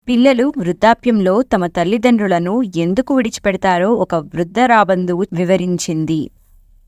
పిల్లలు వృద్ధాప్యంలో తమ తల్లిదండ్రులను ఎందుకు విడిచిపెడతారో ఒక వృద్ధ రాబందువు వివరించింది.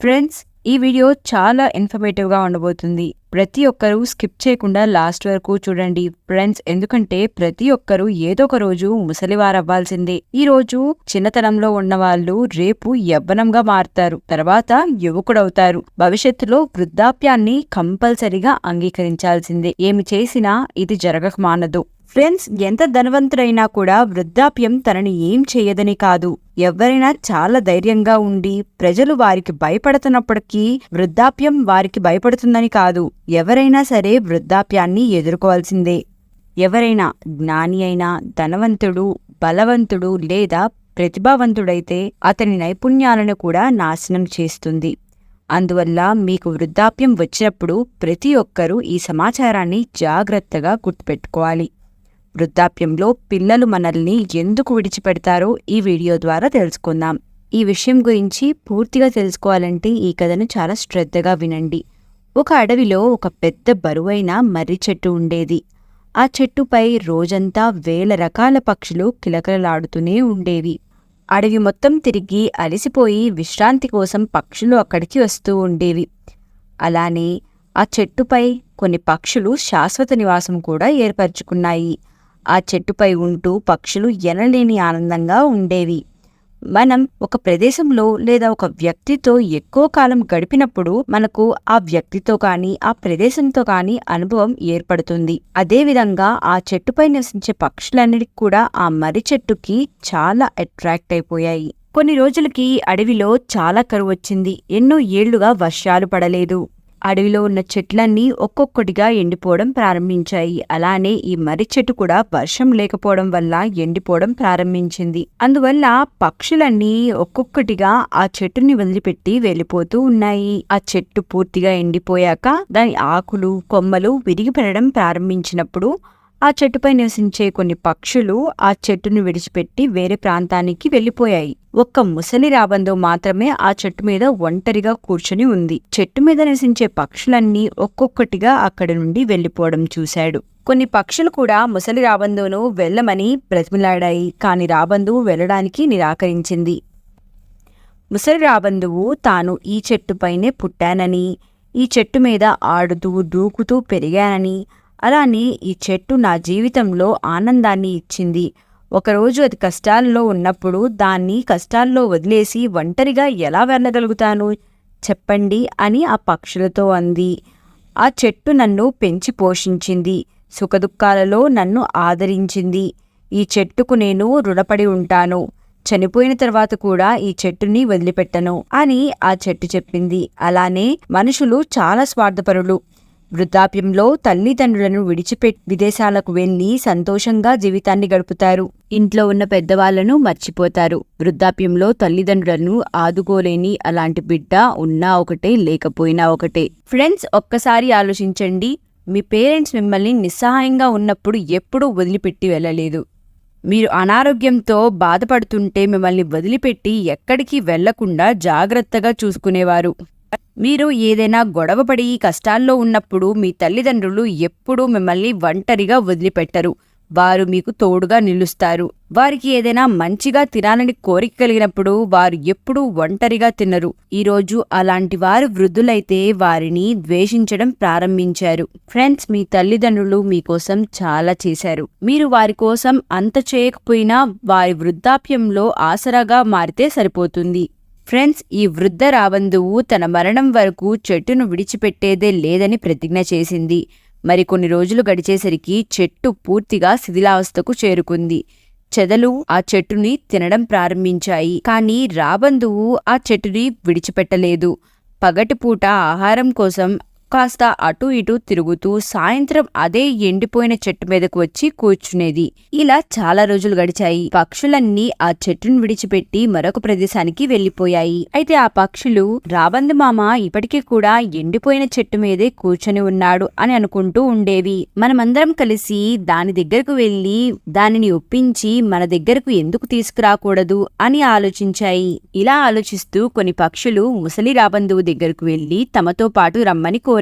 ఫ్రెండ్స్, ఈ వీడియో చాలా ఇన్ఫర్మేటివ్గా ఉండబోతుంది. ప్రతి ఒక్కరూ స్కిప్ చేయకుండా లాస్ట్ వరకు చూడండి ఫ్రెండ్స్, ఎందుకంటే ప్రతి ఒక్కరూ ఏదో ఒక రోజు ముసలివారవ్వాల్సిందే. ఈ రోజు చిన్నతనంలో ఉన్నవాళ్ళు రేపు యవ్వనంగా మారుతారు, తర్వాత యువకుడవుతారు. భవిష్యత్తులో వృద్ధాప్యాన్ని కంపల్సరిగా అంగీకరించాల్సిందే. ఏమి చేసినా ఇది జరగక మానదు. ఫ్రెండ్స్, ఎంత ధనవంతుడైనా కూడా వృద్ధాప్యం తనని ఏం చేయదని కాదు. ఎవరైనా చాలా ధైర్యంగా ఉండి ప్రజలు వారికి భయపడుతున్నప్పటికీ వృద్ధాప్యం వారికి భయపడుతుందని కాదు. ఎవరైనా సరే వృద్ధాప్యాన్ని ఎదుర్కోవాల్సిందే. ఎవరైనా జ్ఞాని అయినా, ధనవంతుడు, బలవంతుడు లేదా ప్రతిభావంతుడైతే అతని నైపుణ్యాలను కూడా నాశనం చేస్తుంది. అందువల్ల మీకు వృద్ధాప్యం వచ్చినప్పుడు ప్రతి ఒక్కరూ ఈ సమాచారాన్ని జాగ్రత్తగా గుర్తుపెట్టుకోవాలి. వృద్ధాప్యంలో పిల్లలు మనల్ని ఎందుకు విడిచిపెడతారో ఈ వీడియో ద్వారా తెలుసుకుందాం. ఈ విషయం గురించి పూర్తిగా తెలుసుకోవాలంటే ఈ కథను చాలా శ్రద్ధగా వినండి. ఒక అడవిలో ఒక పెద్ద బరువైన మర్రి చెట్టు ఉండేది. ఆ చెట్టుపై రోజంతా వేల రకాల పక్షులు కిలకిలలాడుతూనే ఉండేవి. అడవి మొత్తం తిరిగి అలసిపోయి విశ్రాంతి కోసం పక్షులు అక్కడికి వస్తూ ఉండేవి. అలానే ఆ చెట్టుపై కొన్ని పక్షులు శాశ్వత నివాసం కూడా ఏర్పరచుకున్నాయి. ఆ చెట్టుపై ఉంటూ పక్షులు ఎనలేని ఆనందంగా ఉండేవి. మనం ఒక ప్రదేశంలో లేదా ఒక వ్యక్తితో ఎక్కువ కాలం గడిపినప్పుడు మనకు ఆ వ్యక్తితో కానీ ఆ ప్రదేశంతో కానీ అనుభవం ఏర్పడుతుంది. అదేవిధంగా ఆ చెట్టుపై నివసించే పక్షులన్నిటికీ కూడా ఆ మర్రి చెట్టుకి చాలా అట్రాక్ట్ అయిపోయాయి. కొన్ని రోజులకి అడవిలో చాలా కరువు వచ్చింది. ఎన్నో ఏళ్లుగా వర్షాలు పడలేదు. అడవిలో ఉన్న చెట్లన్నీ ఒక్కొక్కటిగా ఎండిపోవడం ప్రారంభించాయి. అలానే ఈ మర్రి చెట్టు కూడా వర్షం లేకపోవడం వల్ల ఎండిపోవడం ప్రారంభించింది. అందువల్ల పక్షులన్నీ ఒక్కొక్కటిగా ఆ చెట్టుని వదిలిపెట్టి వెళ్ళిపోతూ ఉన్నాయి. ఆ చెట్టు పూర్తిగా ఎండిపోయాక దాని ఆకులు, కొమ్మలు విరిగిపడడం ప్రారంభించినప్పుడు ఆ చెట్టుపై నివసించే కొన్ని పక్షులు ఆ చెట్టును విడిచిపెట్టి వేరే ప్రాంతానికి వెళ్లిపోయాయి. ఒక్క ముసలి రాబందు మాత్రమే ఆ చెట్టు మీద ఒంటరిగా కూర్చుని ఉంది. చెట్టు మీద నివసించే పక్షులన్నీ ఒక్కొక్కటిగా అక్కడి నుండి వెళ్లిపోవడం చూశాడు. కొన్ని పక్షులు కూడా ముసలి రాబందును వెళ్లమని బ్రతిమిలాడాయి, కాని రాబందువు వెళ్లడానికి నిరాకరించింది. ముసలి రాబందువు తాను ఈ చెట్టుపైనే పుట్టానని, ఈ చెట్టు మీద ఆడుతూ దూకుతూ పెరిగానని, అలానే ఈ చెట్టు నా జీవితంలో ఆనందాన్ని ఇచ్చింది. ఒకరోజు అది కష్టాల్లో ఉన్నప్పుడు దాన్ని కష్టాల్లో వదిలేసి ఒంటరిగా ఎలా వెళ్ళగలుగుతాను చెప్పండి అని ఆ పక్షులతో అంది. ఆ చెట్టు నన్ను పెంచి పోషించింది, సుఖదుఖాలలో నన్ను ఆదరించింది. ఈ చెట్టుకు నేను రుణపడి ఉంటాను. చనిపోయిన తర్వాత కూడా ఈ చెట్టుని వదిలిపెట్టను అని ఆ చెట్టు చెప్పింది. అలానే మనుషులు చాలా స్వార్థపరులు. వృద్ధాప్యంలో తల్లిదండ్రులను విడిచిపెట్టి విదేశాలకు వెళ్లి సంతోషంగా జీవితాన్ని గడుపుతారు. ఇంట్లో ఉన్న పెద్దవాళ్లను మర్చిపోతారు. వృద్ధాప్యంలో తల్లిదండ్రులను ఆదుకోలేని అలాంటి బిడ్డ ఉన్నా ఒకటే, లేకపోయినా ఒకటే. ఫ్రెండ్స్, ఒక్కసారి ఆలోచించండి. మీ పేరెంట్స్ మిమ్మల్ని నిస్సహాయంగా ఉన్నప్పుడు ఎప్పుడూ వదిలిపెట్టి వెళ్ళలేదు. మీరు అనారోగ్యంతో బాధపడుతుంటే మిమ్మల్ని వదిలిపెట్టి ఎక్కడికి వెళ్లకుండా జాగ్రత్తగా చూసుకునేవారు. మీరు ఏదైనా గొడవపడి కష్టాల్లో ఉన్నప్పుడు మీ తల్లిదండ్రులు ఎప్పుడూ మిమ్మల్ని ఒంటరిగా వదిలిపెట్టరు. వారు మీకు తోడుగా నిలుస్తారు. వారికి ఏదైనా మంచిగా తినాలని కోరిక కలిగినప్పుడు వారు ఎప్పుడూ ఒంటరిగా తినరు. ఈరోజు అలాంటి వారు వృద్ధులైతే వారిని ద్వేషించడం ప్రారంభించారు. ఫ్రెండ్స్, మీ తల్లిదండ్రులు మీకోసం చాలా చేశారు. మీరు వారి కోసం అంత చేయకపోయినా వారి వృద్ధాప్యంలో ఆసరాగా మారితే సరిపోతుంది. ఫ్రెండ్స్, ఈ వృద్ధ రాబందువు తన మరణం వరకు చెట్టును విడిచిపెట్టేదే లేదని ప్రతిజ్ఞ చేసింది. మరికొన్ని రోజులు గడిచేసరికి చెట్టు పూర్తిగా శిథిలావస్థకు చేరుకుంది. చెదలు ఆ చెట్టుని తినడం ప్రారంభించాయి. కానీ రాబందువు ఆ చెట్టుని విడిచిపెట్టలేదు. పగటిపూట ఆహారం కోసం కాస్త అటూ ఇటూ తిరుగుతూ సాయంత్రం అదే ఎండిపోయిన చెట్టు మీదకు వచ్చి కూర్చునేది. ఇలా చాలా రోజులు గడిచాయి. పక్షులన్నీ ఆ చెట్టును విడిచిపెట్టి మరొక ప్రదేశానికి వెళ్లిపోయాయి. అయితే ఆ పక్షులు రాబందు మామ ఇప్పటికీ కూడా ఎండిపోయిన చెట్టు మీదే కూర్చొని ఉన్నాడు అని అనుకుంటూ ఉండేవి. మనమందరం కలిసి దాని దగ్గరకు వెళ్లి దానిని ఒప్పించి మన దగ్గరకు ఎందుకు తీసుకురాకూడదు అని ఆలోచించాయి. ఇలా ఆలోచిస్తూ కొన్ని పక్షులు ముసలి రాబందువు దగ్గరకు వెళ్లి తమతో పాటు రమ్మని కోరాయి.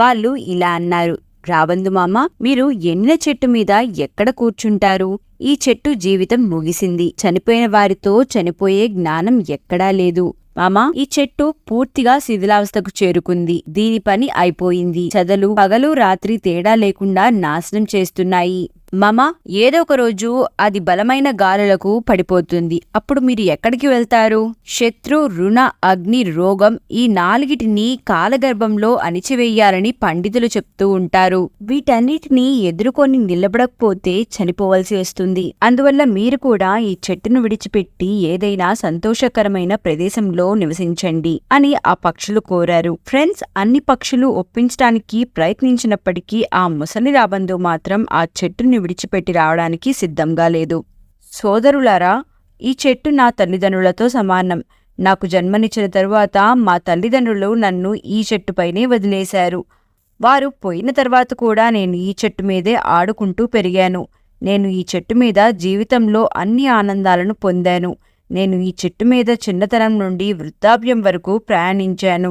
వాళ్ళు ఇలా అన్నారు, రాబందు మామ, మీరు ఎండిన చెట్టు మీద ఎక్కడ కూర్చుంటారు? ఈ చెట్టు జీవితం ముగిసింది. చనిపోయిన వారితో చనిపోయే జ్ఞానం ఎక్కడా లేదు. మామా, ఈ చెట్టు పూర్తిగా శిథిలావస్థకు చేరుకుంది. దీని పని అయిపోయింది. చెదలు పగలు రాత్రి తేడా లేకుండా నాశనం చేస్తున్నాయి. మామా, ఏదో ఒక రోజు అది బలమైన గాలులకు పడిపోతుంది. అప్పుడు మీరు ఎక్కడికి వెళ్తారు? శత్రు, రుణ, అగ్ని, రోగం ఈ 4టిని కాలగర్భంలో అణిచివేయాలని పండితులు చెప్తూ ఉంటారు. వీటన్నిటినీ ఎదుర్కొని నిలబడకపోతే చనిపోవలసి వస్తుంది. అందువల్ల మీరు కూడా ఈ చెట్టును విడిచిపెట్టి ఏదైనా సంతోషకరమైన ప్రదేశంలో నివసించండి అని ఆ పక్షులు కోరారు. ఫ్రెండ్స్, అన్ని పక్షులు ఒప్పించడానికి ప్రయత్నించినప్పటికీ ఆ ముసలి రాబందు మాత్రం ఆ చెట్టుని విడిచిపెట్టి రావడానికి సిద్ధంగా లేదు. సోదరులారా, ఈ చెట్టు నా తల్లిదండ్రులతో సమానం. నాకు జన్మనిచ్చిన తరువాత మా తల్లిదండ్రులు నన్ను ఈ చెట్టుపైనే వదిలేశారు. వారు పోయిన తర్వాత కూడా నేను ఈ చెట్టు మీదే ఆడుకుంటూ పెరిగాను. నేను ఈ చెట్టు మీద జీవితంలో అన్ని ఆనందాలను పొందాను. నేను ఈ చెట్టు మీద చిన్నతనం నుండి వృద్ధాప్యం వరకు ప్రయాణించాను.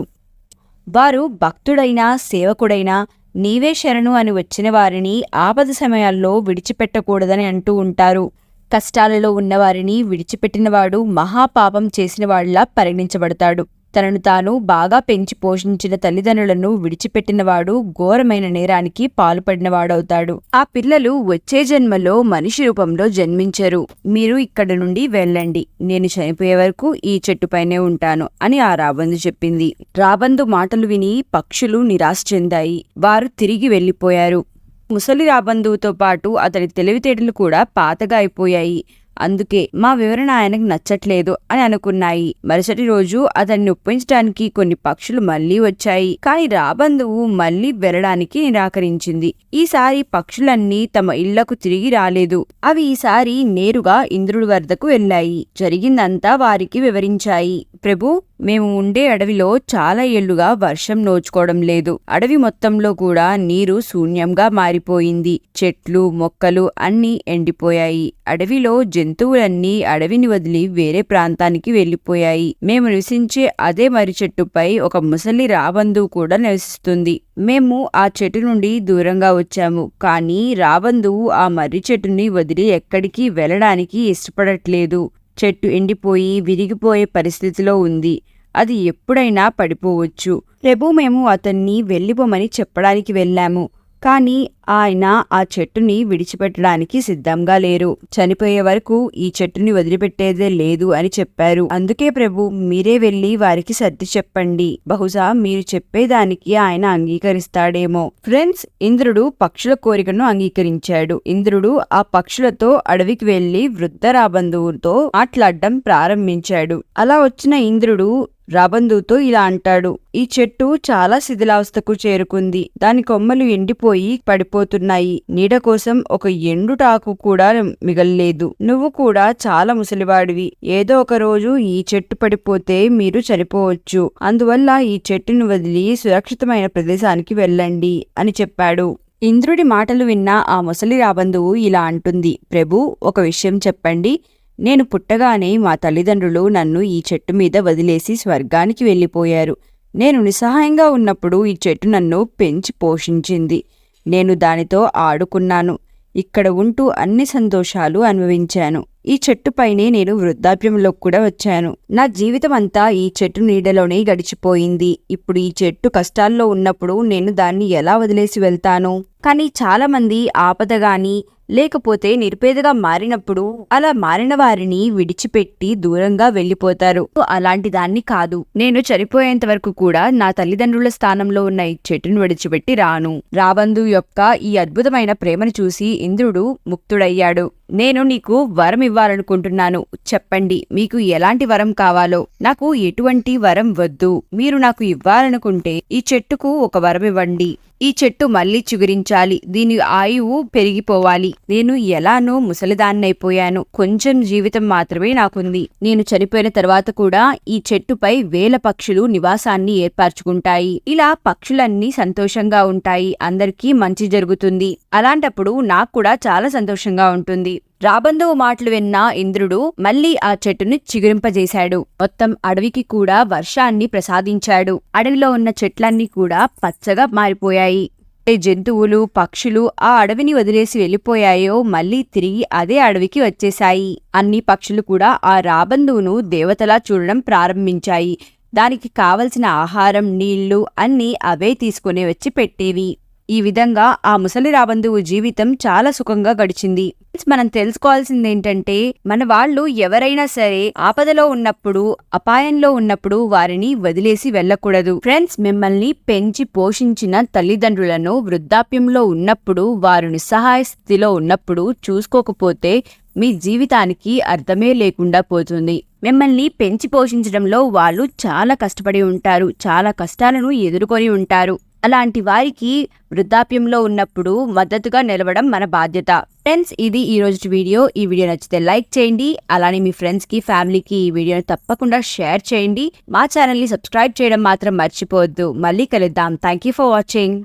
వారు భక్తుడైనా సేవకుడైనా నీవే శరణు అని వచ్చిన వారిని ఆపద సమయాల్లో విడిచిపెట్టకూడదని అంటూ ఉంటారు. కష్టాలలో ఉన్నవారిని విడిచిపెట్టినవాడు మహాపాపం చేసినవాడిలా పరిగణించబడతాడు. తనను తాను బాగా పెంచి పోషించిన తల్లిదండ్రులను విడిచిపెట్టినవాడు ఘోరమైన నేరానికి పాల్పడినవాడవుతాడు. ఆ పిల్లలు వచ్చే జన్మలో మనిషి రూపంలో జన్మించరు. మీరు ఇక్కడి నుండి వెళ్ళండి. నేను చనిపోయే వరకు ఈ చెట్టుపైనే ఉంటాను అని ఆ రాబందు చెప్పింది. రాబందు మాటలు విని పక్షులు నిరాశ చెందాయి. వారు తిరిగి వెళ్లిపోయారు. ముసలి రాబందువుతో పాటు అతడి తెలివితేటలు కూడా పాతగా అయిపోయాయి. అందుకే మా వివరణ ఆయనకు నచ్చట్లేదు అని అనుకున్నాయి. మరుసటి రోజు అతన్ని ఒప్పించడానికి కొన్ని పక్షులు మళ్లీ వచ్చాయి. కాని రాబందువు మళ్లీ వెళ్లడానికి నిరాకరించింది. ఈసారి పక్షులన్నీ తమ ఇళ్లకు తిరిగి రాలేదు. అవి ఈసారి నేరుగా ఇంద్రుడి వద్దకు వెళ్లాయి. జరిగిందంతా వారికి వివరించాయి. ప్రభు, మేము ఉండే అడవిలో చాలా ఏళ్లుగా వర్షం నోచుకోవడం లేదు. అడవి మొత్తంలో కూడా నీరు శూన్యంగా మారిపోయింది. చెట్లు మొక్కలు అన్నీ ఎండిపోయాయి. అడవిలో జంతువులన్నీ అడవిని వదిలి వేరే ప్రాంతానికి వెళ్లిపోయాయి. మేము నివసించే అదే మర్రి చెట్టుపై ఒక ముసలి రాబందువు కూడా నివసిస్తుంది. మేము ఆ చెట్టు నుండి దూరంగా వచ్చాము. కానీ రాబందువు ఆ మర్రి చెట్టుని వదిలి ఎక్కడికి వెళ్లడానికి ఇష్టపడట్లేదు. చెట్టు ఎండిపోయి విరిగిపోయే పరిస్థితిలో ఉంది. అది ఎప్పుడైనా పడిపోవచ్చు. ప్రభు, మేము అతన్ని వెళ్ళిపోమని చెప్పడానికి వెళ్ళాము. కానీ ఆయన ఆ చెట్టుని విడిచిపెట్టడానికి సిద్ధంగా లేరు. చనిపోయే వరకు ఈ చెట్టుని వదిలిపెట్టేదే లేదు అని చెప్పారు. అందుకే ప్రభు, మీరే వెళ్లి వారికి సర్ది చెప్పండి. బహుశా మీరు చెప్పేదానికి ఆయన అంగీకరిస్తాడేమో. ఫ్రెండ్స్, ఇంద్రుడు పక్షుల కోరికను అంగీకరించాడు. ఇంద్రుడు ఆ పక్షులతో అడవికి వెళ్లి వృద్ధ రాబందువుతో మాట్లాడడం ప్రారంభించాడు. అలా వచ్చిన ఇంద్రుడు రాబందుతో ఇలా అంటాడు: ఈ చెట్టు చాలా శిథిలావస్థకు చేరుకుంది. దాని కొమ్మలు ఎండిపోయి పడిపోతున్నాయి. నీడ కోసం ఒక ఎండుటాకు కూడా మిగల్లేదు. నువ్వు కూడా చాలా ముసలివాడివి. ఏదో ఒక రోజు ఈ చెట్టు పడిపోతే మీరు చనిపోవచ్చు. అందువల్ల ఈ చెట్టును వదిలి సురక్షితమైన ప్రదేశానికి వెళ్ళండి అని చెప్పాడు. ఇంద్రుడి మాటలు విన్న ఆ ముసలి రాబందువు ఇలా అంటుంది: ప్రభు, ఒక విషయం చెప్పండి. నేను పుట్టగానే మా తల్లిదండ్రులు నన్ను ఈ చెట్టు మీద వదిలేసి స్వర్గానికి వెళ్ళిపోయారు. నేను నిస్సహాయంగా ఉన్నప్పుడు ఈ చెట్టు నన్ను పెంచి పోషించింది. నేను దానితో ఆడుకున్నాను. ఇక్కడ ఉంటూ అన్ని సంతోషాలు అనుభవించాను. ఈ చెట్టుపైనే నేను వృద్ధాప్యంలోకి కూడా వచ్చాను. నా జీవితం అంతా ఈ చెట్టు నీడలోనే గడిచిపోయింది. ఇప్పుడు ఈ చెట్టు కష్టాల్లో ఉన్నప్పుడు నేను దాన్ని ఎలా వదిలేసి వెళ్తాను? కానీ చాలా మంది ఆపదగాని లేకపోతే నిరుపేదగా మారినప్పుడు అలా మారిన వారిని విడిచిపెట్టి దూరంగా వెళ్లిపోతారు. అలాంటి దాన్ని కాదు. నేను చనిపోయేంత వరకు కూడా నా తల్లిదండ్రుల స్థానంలో ఉన్న ఈ చెట్టును విడిచిపెట్టి రాను. రాబందు యొక్క ఈ అద్భుతమైన ప్రేమను చూసి ఇంద్రుడు ముక్తుడయ్యాడు. నేను నీకు వరం ఇవ్వాలనుకుంటున్నాను. చెప్పండి, మీకు ఎలాంటి వరం కావాలో. నాకు ఎటువంటి వరం వద్దు. మీరు నాకు ఇవ్వాలనుకుంటే ఈ చెట్టుకు ఒక వరం ఇవ్వండి. ఈ చెట్టు మళ్లీ చిగురించాలి. దీని ఆయువు పెరిగిపోవాలి. నేను ఎలానో ముసలిదాన్నైపోయాను. కొంచెం జీవితం మాత్రమే నాకుంది. నేను చనిపోయిన తర్వాత కూడా ఈ చెట్టుపై వేల పక్షులు నివాసాన్ని ఏర్పరచుకుంటాయి. ఇలా పక్షులన్నీ సంతోషంగా ఉంటాయి. అందరికీ మంచి జరుగుతుంది. అలాంటప్పుడు నాకు కూడా చాలా సంతోషంగా ఉంటుంది. రాబందువు మాటలు విన్న ఇంద్రుడు మళ్లీ ఆ చెట్టును చిగురింపజేశాడు. మొత్తం అడవికి కూడా వర్షాన్ని ప్రసాదించాడు. అడవిలో ఉన్న చెట్లన్నీ కూడా పచ్చగా మారిపోయాయి. ఏ జంతువులు పక్షులు ఆ అడవిని వదిలేసి వెళ్ళిపోయాయో మళ్ళీ తిరిగి అదే అడవికి వచ్చేశాయి. అన్ని పక్షులు కూడా ఆ రాబందువును దేవతలా చూడడం ప్రారంభించాయి. దానికి కావలసిన ఆహారం నీళ్లు అన్నీ అవే తీసుకుని వచ్చి పెట్టేవి. ఈ విధంగా ఆ ముసలి రాబందువు జీవితం చాలా సుఖంగా గడిచింది. మనం తెలుసుకోవాల్సింది ఏంటంటే మన వాళ్ళు ఎవరైనా సరే ఆపదలో ఉన్నప్పుడు అపాయంలో ఉన్నప్పుడు వారిని వదిలేసి వెళ్ళకూడదు. ఫ్రెండ్స్, మిమ్మల్ని పెంచి పోషించిన తల్లిదండ్రులను వృద్ధాప్యంలో ఉన్నప్పుడు వారు నిస్సహాయ స్థితిలో ఉన్నప్పుడు చూసుకోకపోతే మీ జీవితానికి అర్థమే లేకుండా పోతుంది. మిమ్మల్ని పెంచి పోషించడంలో వాళ్ళు చాలా కష్టపడి ఉంటారు, చాలా కష్టాలను ఎదుర్కొని ఉంటారు. అలాంటి వారికి వృద్ధాప్యంలో ఉన్నప్పుడు మద్దతుగా నిలవడం మన బాధ్యత. ఫ్రెండ్స్, ఇది ఈ రోజు వీడియో. ఈ వీడియో నచ్చితే లైక్ చేయండి. అలానే మీ ఫ్రెండ్స్కి ఫ్యామిలీకి ఈ వీడియోని తప్పకుండా షేర్ చేయండి. మా ఛానల్ని సబ్స్క్రైబ్ చేయడం మాత్రం మర్చిపోవద్దు. మళ్ళీ కలుద్దాం. Thank you for watching.